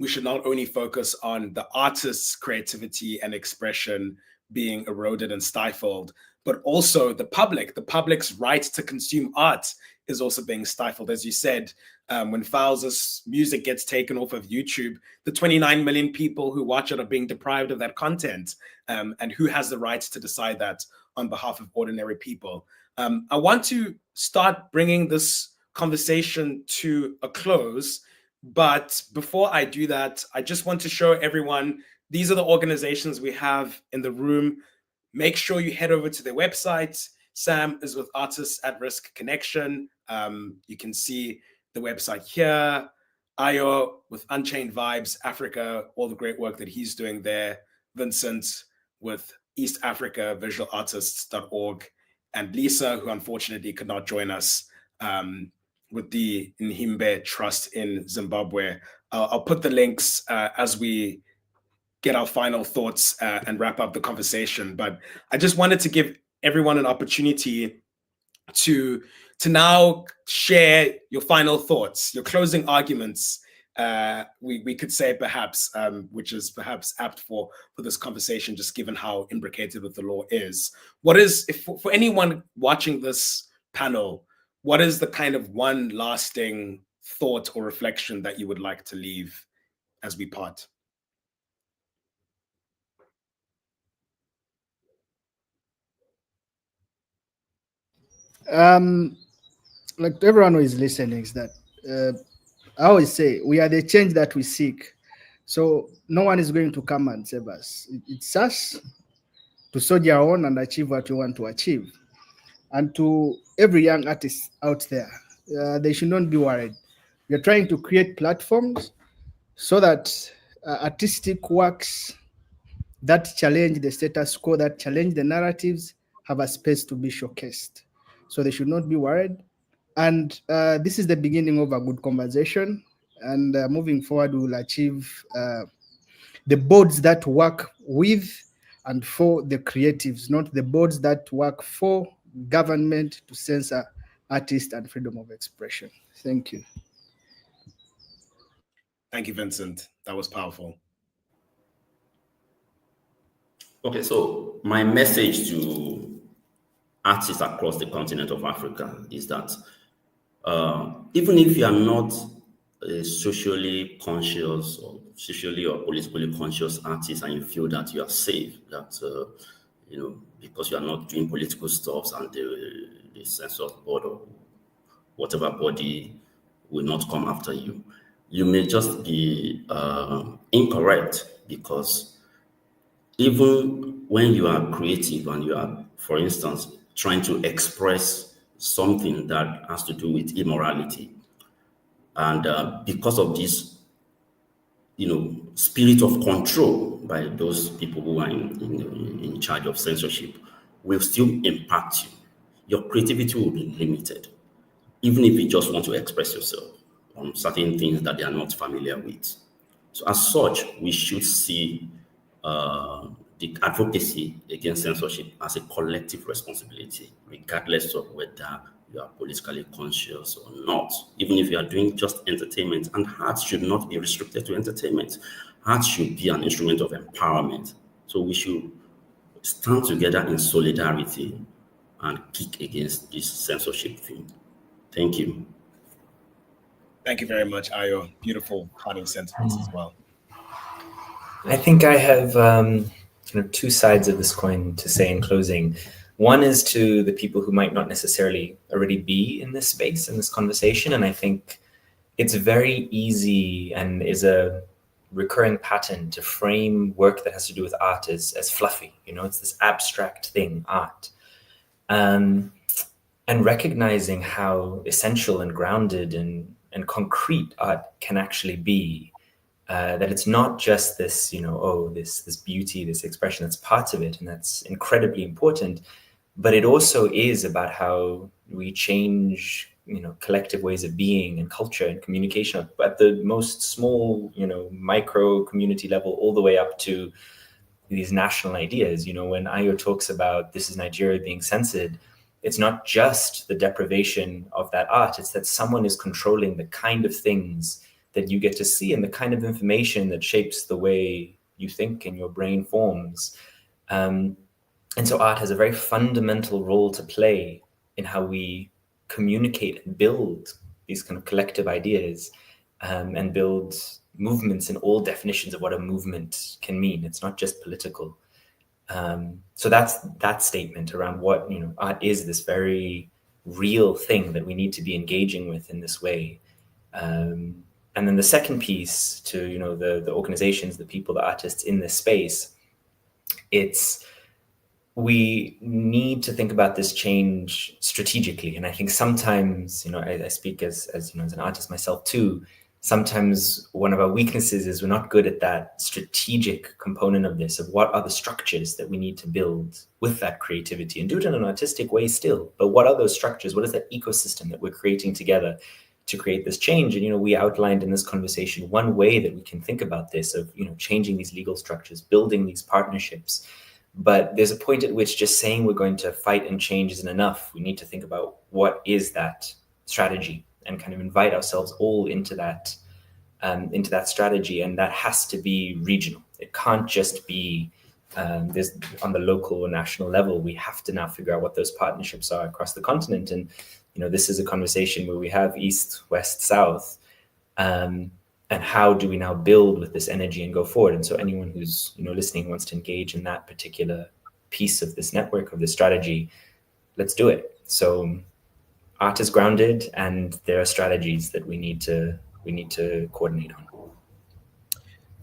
we should not only focus on the artist's creativity and expression being eroded and stifled, but also the public's right to consume art is also being stifled. As you said, when Fowles' music gets taken off of YouTube, the 29 million people who watch it are being deprived of that content. And who has the right to decide that on behalf of ordinary people? I want to start bringing this conversation to a close. But before I do that, I just want to show everyone, these are the organizations we have in the room. Make sure you head over to their website. Sam is with Artists at Risk Connection. You can see the website here. Ayo with Unchained Vibes Africa, all the great work that he's doing there. Vincent with East Africa Visual Artists.org, and Lisa, who unfortunately could not join us, with the Nhimbe Trust in Zimbabwe. I'll put the links as we get our final thoughts and wrap up the conversation. But I just wanted to give everyone an opportunity to now share your final thoughts, your closing arguments, we could say perhaps, which is perhaps apt for this conversation, just given how imbricated with the law is. What is, if for anyone watching this panel, what is the kind of one lasting thought or reflection that you would like to leave as we part? Like everyone who is listening, is that I always say we are the change that we seek. So no one is going to come and save us. It's us to soldier on and achieve what we want to achieve. And to every young artist out there, they should not be worried. We are trying to create platforms so that artistic works that challenge the status quo, that challenge the narratives, have a space to be showcased. So they should not be worried. And this is the beginning of a good conversation. And moving forward, we will achieve the boards that work with and for the creatives, not the boards that work for government to censor artists and freedom of expression. Thank you. Thank you, Vincent. That was powerful. Okay, so my message to artists across the continent of Africa is that even if you are not a socially conscious or socially or politically conscious artist, and you feel that you are safe, that because you are not doing political stuff and the censor board or whatever body will not come after you, you may just be incorrect, because even when you are creative and you are, for instance, trying to express something that has to do with immorality. And because of this, spirit of control by those people who are in charge of censorship will still impact you. Your creativity will be limited, even if you just want to express yourself on certain things that they are not familiar with. So as such, we should see the advocacy against censorship as a collective responsibility, regardless of whether you are politically conscious or not. Even if you are doing just entertainment, and arts should not be restricted to entertainment. Arts should be an instrument of empowerment. So we should stand together in solidarity and kick against this censorship thing. Thank you. Thank you very much, Ayo. Beautiful parting sentiments as well. I think I have two sides of this coin to say in closing. One is to the people who might not necessarily already be in this space, in this conversation. And I think it's very easy and is a recurring pattern to frame work that has to do with art as fluffy. It's this abstract thing, art. And recognizing how essential and grounded and concrete art can actually be. That it's not just this, this beauty, this expression that's part of it, and that's incredibly important, but it also is about how we change, collective ways of being and culture and communication at the most small, micro community level, all the way up to these national ideas. When Ayo talks about this is Nigeria being censored, it's not just the deprivation of that art, it's that someone is controlling the kind of things that you get to see and the kind of information that shapes the way you think and your brain forms. And so art has a very fundamental role to play in how we communicate and build these kind of collective ideas, and build movements in all definitions of what a movement can mean. It's not just political. So that's that statement around what, art is, this very real thing that we need to be engaging with in this way. And then the second piece to, the organizations, the people, the artists in this space, we need to think about this change strategically. And I think sometimes, I speak as an artist myself too, sometimes one of our weaknesses is we're not good at that strategic component of this, of what are the structures that we need to build with that creativity and do it in an artistic way still. But what are those structures? What is that ecosystem that we're creating together to create this change? And, we outlined in this conversation one way that we can think about this of, changing these legal structures, building these partnerships. But there's a point at which just saying we're going to fight and change isn't enough. We need to think about what is that strategy and kind of invite ourselves all into that strategy. And that has to be regional. It can't just be there's on the local or national level. We have to now figure out what those partnerships are across the continent. And this is a conversation where we have East, West, South, and how do we now build with this energy and go forward? And so anyone who's listening wants to engage in that particular piece of this network, of this strategy, let's do it. So art is grounded, and there are strategies that we need to coordinate on.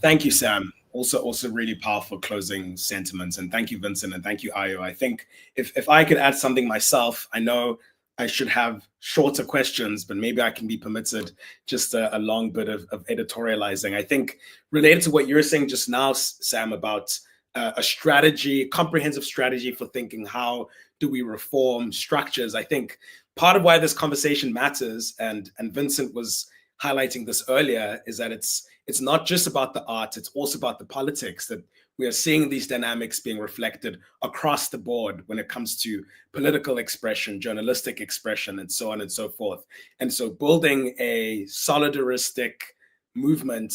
Thank you, Sam. Also really powerful closing sentiments. And thank you, Vincent, and thank you, Ayo. I think if I could add something myself, I know I should have shorter questions, but maybe I can be permitted just a long bit of editorializing. I think related to what you were saying just now, Sam, about a strategy, comprehensive strategy for thinking how do we reform structures. I think part of why this conversation matters, and Vincent was highlighting this earlier, is that it's not just about the art, it's also about the politics, that we are seeing these dynamics being reflected across the board when it comes to political expression, journalistic expression, and so on and so forth. And so building a solidaristic movement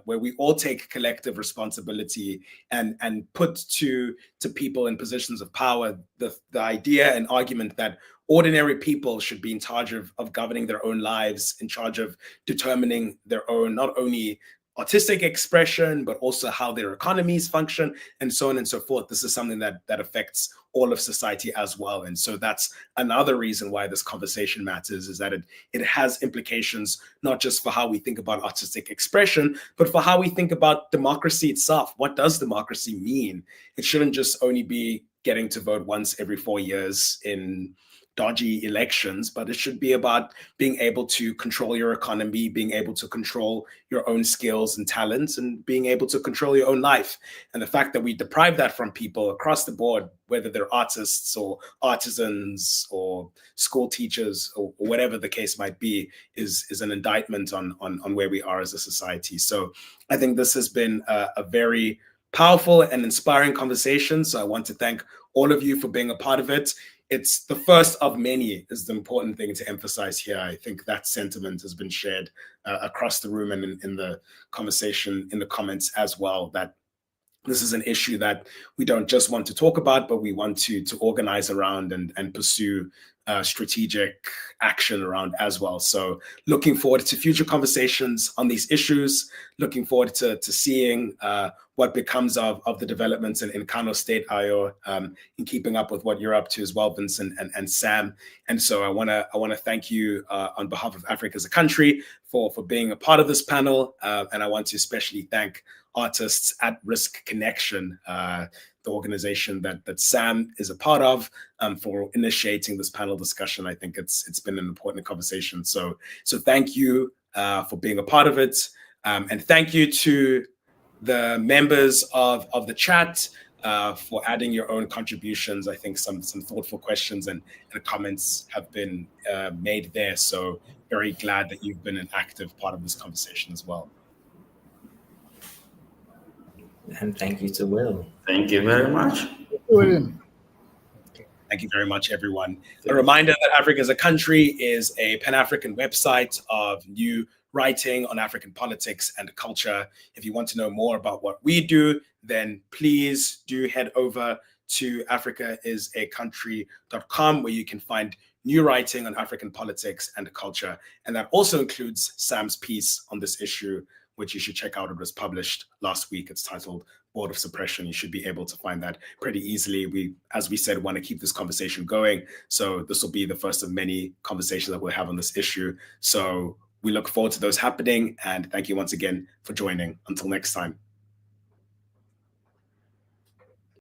where we all take collective responsibility and put to people in positions of power the idea and argument that ordinary people should be in charge of governing their own lives, in charge of determining their own, not only artistic expression, but also how their economies function, and so on and so forth. This is something that affects all of society as well. And so that's another reason why this conversation matters, is that it has implications, not just for how we think about artistic expression, but for how we think about democracy itself. What does democracy mean? It shouldn't just only be getting to vote once every 4 years in dodgy elections, but it should be about being able to control your economy, being able to control your own skills and talents, and being able to control your own life. And the fact that we deprive that from people across the board, whether they're artists or artisans or school teachers or whatever the case might be, is an indictment on where we are as a society. So I think this has been a very powerful and inspiring conversation. So I want to thank all of you for being a part of it. It's the first of many is the important thing to emphasize here. I think that sentiment has been shared across the room and in the conversation, in the comments as well, that this is an issue that we don't just want to talk about, but we want to organize around and pursue strategic action around as well. So looking forward to future conversations on these issues, looking forward to seeing what becomes of the developments in Kano State, Ayo, in keeping up with what you're up to as well, Vincent and Sam. And so I want to thank you on behalf of Africa as a country for being a part of this panel. And I want to especially thank Artists at Risk Connection, the organization that Sam is a part of, for initiating this panel discussion. I think it's been an important conversation. So thank you for being a part of it. And thank you to the members of the chat for adding your own contributions. I think some thoughtful questions and comments have been made there. So very glad that you've been an active part of this conversation as well. And thank you to Will. Thank you very much. William. Thank you very much, everyone. A reminder that Africa as a Country is a Pan-African website of new writing on African politics and culture. If you want to know more about what we do, then please do head over to africaisacountry.com, where you can find new writing on African politics and culture. And that also includes Sam's piece on this issue, which you should check out. It was published last week. It's titled Board of Suppression. You should be able to find that pretty easily. We, as we said, want to keep this conversation going. So this will be the first of many conversations that we'll have on this issue. So we look forward to those happening. And thank you once again for joining. Until next time.